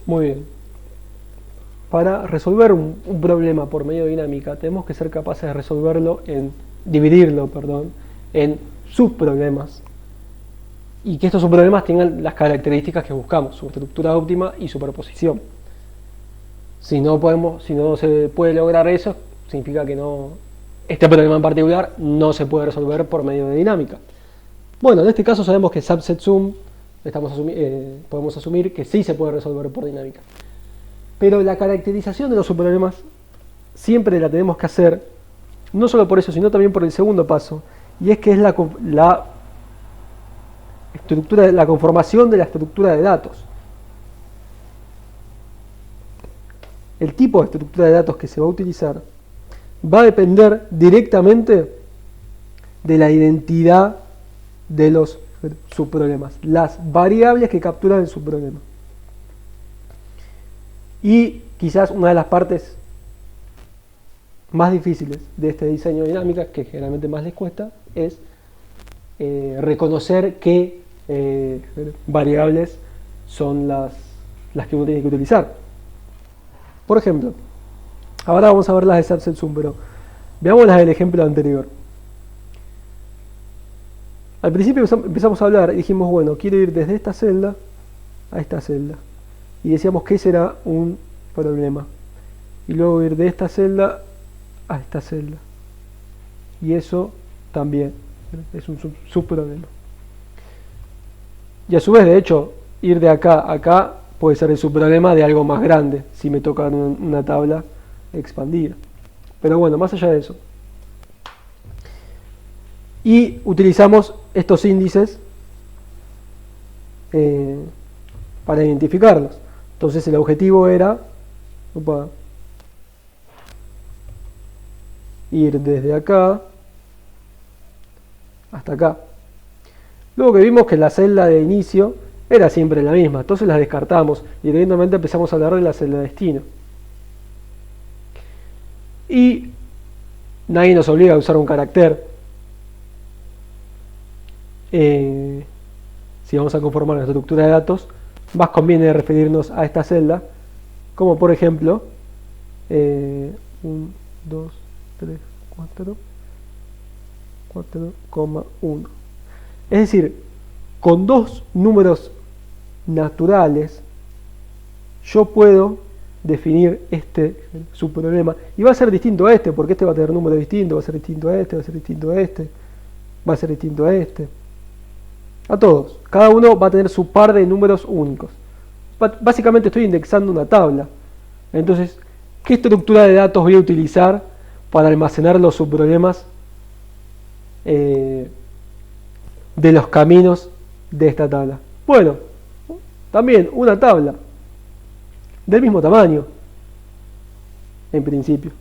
Muy bien. Para resolver un problema por medio de dinámica, tenemos que ser capaces de dividirlo, perdón, en subproblemas. Y que estos subproblemas tengan las características que buscamos, su estructura óptima y superposición. Si no se puede lograr eso, significa que este problema en particular no se puede resolver por medio de dinámica. Bueno, en este caso sabemos que subset sum podemos asumir que sí se puede resolver por dinámica. Pero la caracterización de los subproblemas siempre la tenemos que hacer, no solo por eso, sino también por el segundo paso, y es que es la conformación de la estructura de datos. El tipo de estructura de datos que se va a utilizar va a depender directamente de la identidad de los subproblemas, las variables que capturan el subproblema. Y quizás una de las partes más difíciles de este diseño de dinámica, que generalmente más les cuesta, es reconocer qué variables son las que uno tiene que utilizar. Por ejemplo, ahora vamos a ver las de subset sum, pero veamos las del ejemplo anterior. Al principio empezamos a hablar y dijimos, bueno, quiero ir desde esta celda a esta celda. Y decíamos que ese era un problema. Y luego ir de esta celda a esta celda. Y eso también es un subproblema. Y a su vez, de hecho, ir de acá a acá puede ser el subproblema de algo más grande, si me toca una tabla expandida. Pero bueno, más allá de eso. Y utilizamos estos índices para identificarlos. Entonces el objetivo era ir desde acá hasta acá. Luego que vimos que la celda de inicio era siempre la misma, entonces las descartamos y evidentemente empezamos a hablar de la celda de destino. Y nadie nos obliga a usar un carácter. Si vamos a conformar la estructura de datos, más conviene referirnos a esta celda, como por ejemplo 1, 2, 3, 4, 4,1. Es decir, con dos números naturales yo puedo definir este subproblema y va a ser distinto a este, porque este va a tener número distinto, va a ser distinto a este, va a ser distinto a este, va a ser distinto a este, a todos. Cada uno va a tener su par de números únicos. Básicamente estoy indexando una tabla. Entonces, ¿qué estructura de datos voy a utilizar para almacenar los subproblemas de los caminos de esta tabla? Bueno, también una tabla del mismo tamaño, en principio.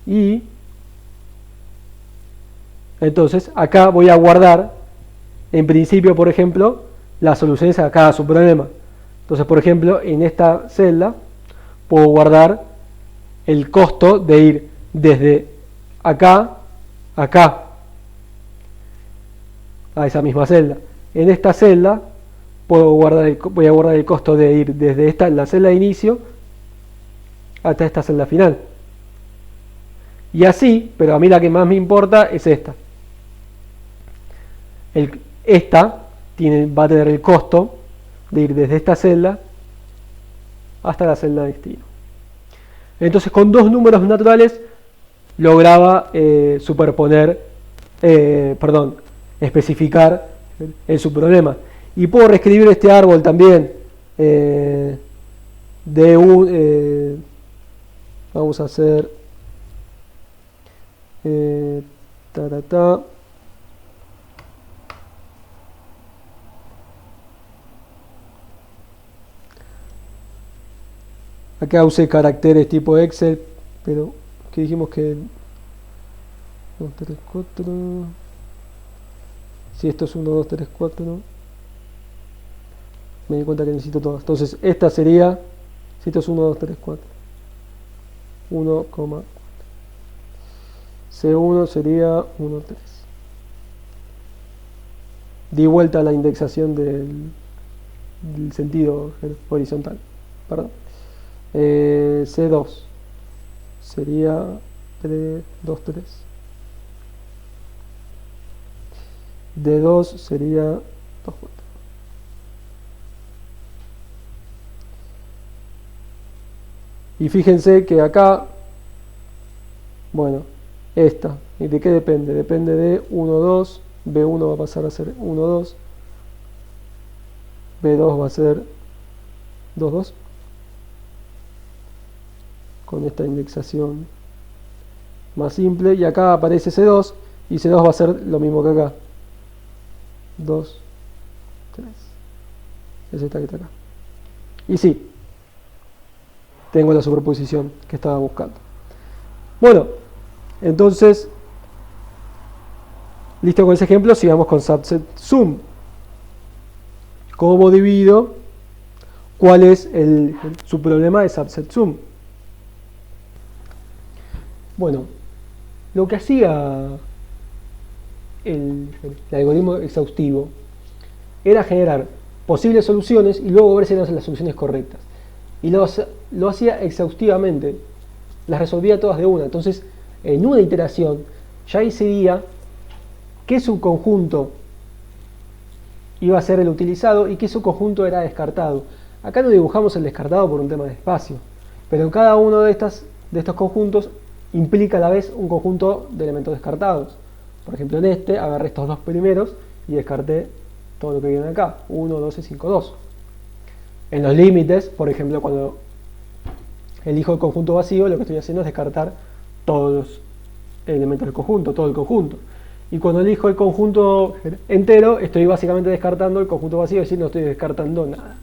Y entonces acá voy a guardar, en principio, por ejemplo, las soluciones a cada subproblema. Entonces, por ejemplo, en esta celda puedo guardar el costo de ir desde acá a acá, a esa misma celda. En esta celda voy a guardar el costo de ir desde la celda de inicio hasta esta celda final. Y así, pero a mí la que más me importa es esta. Esta va a tener el costo de ir desde esta celda hasta la celda de destino. Entonces, con dos números naturales lograba especificar el subproblema. Y puedo reescribir este árbol también vamos a hacer acá usé caracteres tipo Excel, pero que dijimos que 2, 3, 4. Si esto es 1, 2, 3, 4, me di cuenta que necesito todas. Entonces esta sería, si esto es 1, 2, 3, 4, 1, C1 sería 1, 3. Di vuelta a la indexación el sentido horizontal. Perdón. C2 sería 3, 2, 3. D2 sería 2, 4. Y fíjense que acá, bueno, esta, ¿y de qué depende? Depende de 1, 2, B1 va a pasar a ser 1, 2, B2 va a ser 2, 2, con esta indexación más simple, y acá aparece C2, y C2 va a ser lo mismo que acá, 2, 3, es esta que está acá. Y sí, tengo la superposición que estaba buscando. Bueno, entonces, listo con ese ejemplo, sigamos con subset sum. ¿Cómo divido? ¿Cuál es su problema de subset sum? Bueno, lo que hacía el algoritmo exhaustivo era generar posibles soluciones y luego ver si eran las soluciones correctas. Y lo hacía exhaustivamente, las resolvía todas de una. Entonces, en una iteración ya decidía qué subconjunto iba a ser el utilizado y qué subconjunto era descartado. Acá no dibujamos el descartado por un tema de espacio, pero en cada uno de estos conjuntos implica a la vez un conjunto de elementos descartados. Por ejemplo, en este agarré estos dos primeros y descarté todo lo que viene acá, 1, 2 y 5, 2. En los límites, por ejemplo, cuando elijo el conjunto vacío, lo que estoy haciendo es descartar todos los elementos del conjunto, todo el conjunto. Y cuando elijo el conjunto entero, estoy básicamente descartando el conjunto vacío, es decir, no estoy descartando nada.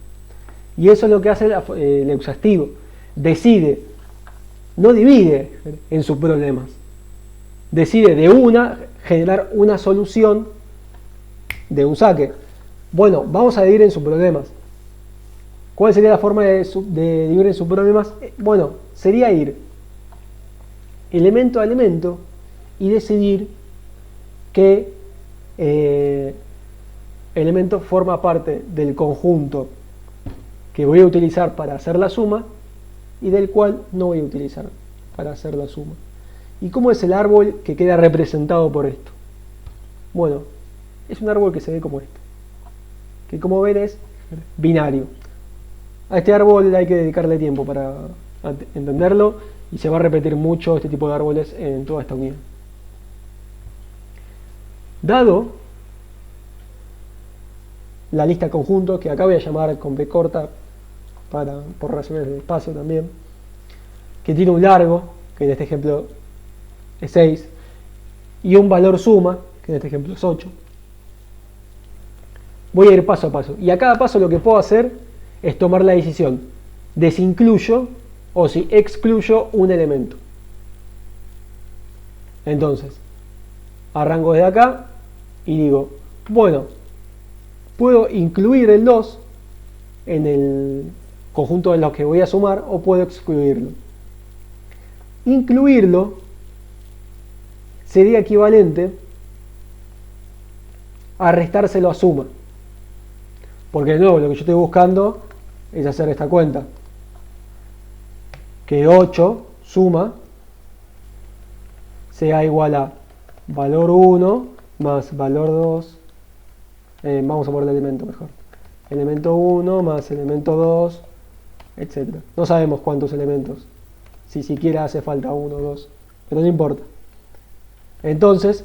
Y eso es lo que hace el exhaustivo. Decide, no divide en sus problemas. Decide de una generar una solución de un saque. Bueno, vamos a dividir en subproblemas. ¿Cuál sería la forma de dividir en subproblemas? Bueno, sería ir elemento a elemento y decidir qué elemento forma parte del conjunto que voy a utilizar para hacer la suma y del cual no voy a utilizar para hacer la suma. ¿Y cómo es el árbol que queda representado por esto? Bueno, es un árbol que se ve como esto, que como ven es binario. A este árbol hay que dedicarle tiempo para entenderlo y se va a repetir mucho este tipo de árboles en toda esta unidad. Dado la lista conjunto, que acá voy a llamar con B corta por razones de espacio también, que tiene un largo, que en este ejemplo es 6, y un valor suma, que en este ejemplo es 8, voy a ir paso a paso. Y a cada paso lo que puedo hacer es tomar la decisión de si incluyo o si excluyo un elemento. Entonces, arranco desde acá y digo, bueno, puedo incluir el 2 en el conjunto de los que voy a sumar o puedo excluirlo. Incluirlo sería equivalente a restárselo a suma. Porque de nuevo lo que yo estoy buscando es hacer esta cuenta. Que 8 suma sea igual a valor 1 más valor 2. Vamos a poner el elemento mejor. Elemento 1 más elemento 2, etc. No sabemos cuántos elementos. Si siquiera hace falta 1 o 2. Pero no importa. Entonces,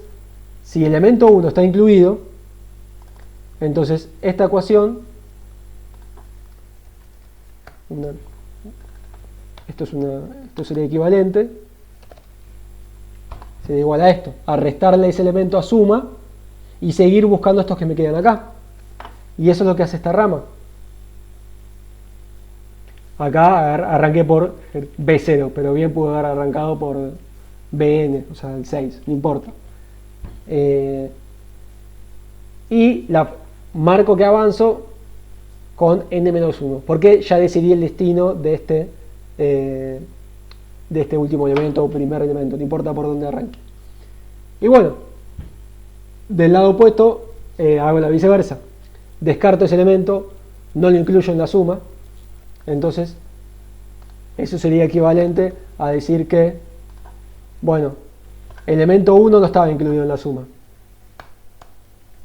si elemento 1 está incluido, entonces esta ecuación, esto sería equivalente, sería igual a esto, a restarle ese elemento a suma y seguir buscando estos que me quedan acá. Y eso es lo que hace esta rama. Acá arranqué por B0, pero bien pude haber arrancado por BN, o sea, el 6, no importa. Y marco que avanzo con n-1, porque ya decidí el destino de este último elemento o primer elemento, no importa por dónde arranque. Y bueno, del lado opuesto hago la viceversa. Descarto ese elemento, no lo incluyo en la suma, entonces eso sería equivalente a decir que, bueno, elemento 1 no estaba incluido en la suma.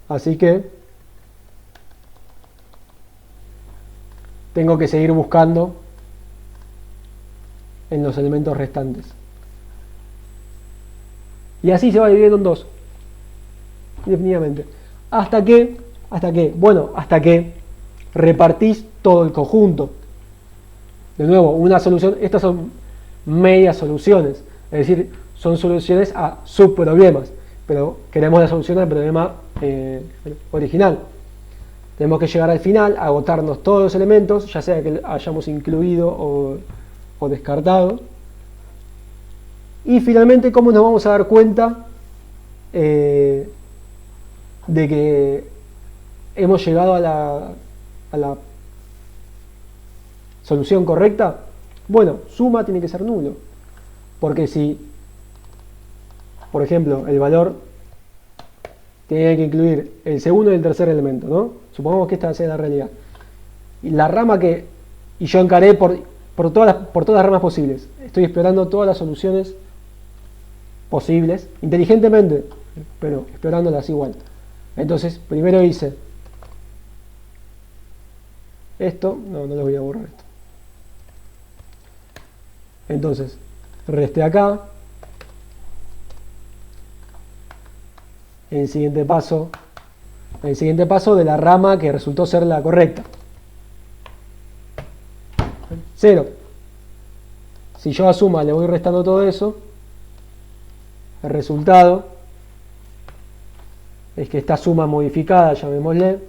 Así que tengo que seguir buscando en los elementos restantes. Y así se va dividiendo en dos, definitivamente. Hasta que repartís todo el conjunto. De nuevo, una solución, estas son medias soluciones, es decir, son soluciones a subproblemas, pero queremos la solución al problema original. Tenemos que llegar al final, agotarnos todos los elementos, ya sea que hayamos incluido o descartado. Y finalmente, ¿cómo nos vamos a dar cuenta de que hemos llegado a la solución correcta? Bueno, suma tiene que ser nulo. Porque si, por ejemplo, el valor tiene que incluir el segundo y el tercer elemento, ¿no? Supongamos que esta sea la realidad. Y la rama y yo encaré por todas las ramas posibles. Estoy explorando todas las soluciones posibles, inteligentemente, pero explorándolas igual. Entonces, primero hice esto, no les voy a borrar esto. Entonces, resté acá. El siguiente paso de la rama que resultó ser la correcta. 0. Si yo a suma le voy restando todo eso, el resultado es que esta suma modificada, llamémosle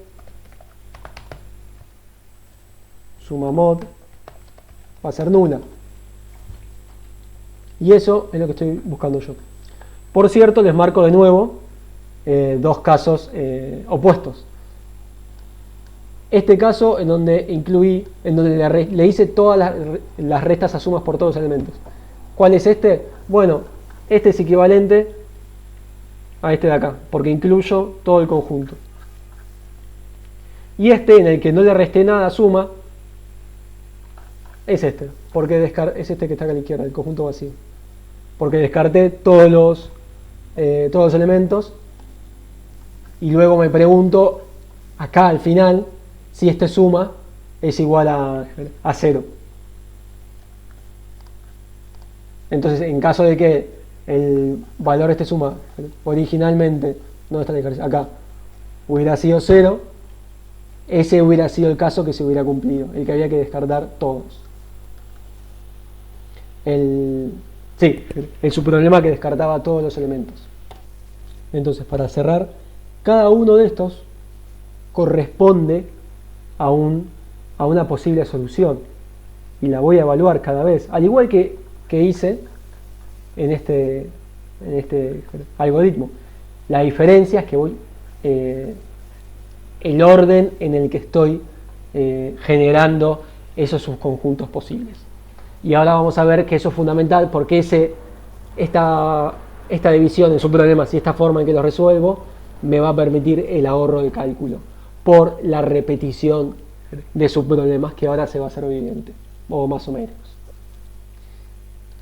suma mod, va a ser nula. Y eso es lo que estoy buscando yo. Por cierto, les marco de nuevo dos casos opuestos. Este caso en donde le hice todas las restas a sumas por todos los elementos. ¿Cuál es este? Bueno, este es equivalente a este de acá, porque incluyo todo el conjunto. Y este, en el que no le resté nada a suma, es este, porque es este que está acá a la izquierda, el conjunto vacío. Porque descarté todos los elementos y luego me pregunto acá al final si este suma es igual a 0. Entonces, en caso de que el valor de este suma originalmente, no está acá, hubiera sido 0, ese hubiera sido el caso que se hubiera cumplido, el que había que descartar todos. El subproblema que descartaba todos los elementos. Entonces, para cerrar, cada uno de estos corresponde a una posible solución y la voy a evaluar cada vez, al igual que hice en este algoritmo. La diferencia es que voy el orden en el que estoy generando esos subconjuntos posibles. Y ahora vamos a ver que eso es fundamental porque esta división en subproblemas y esta forma en que lo resuelvo me va a permitir el ahorro de cálculo por la repetición de subproblemas que ahora se va a hacer evidente, o más o menos.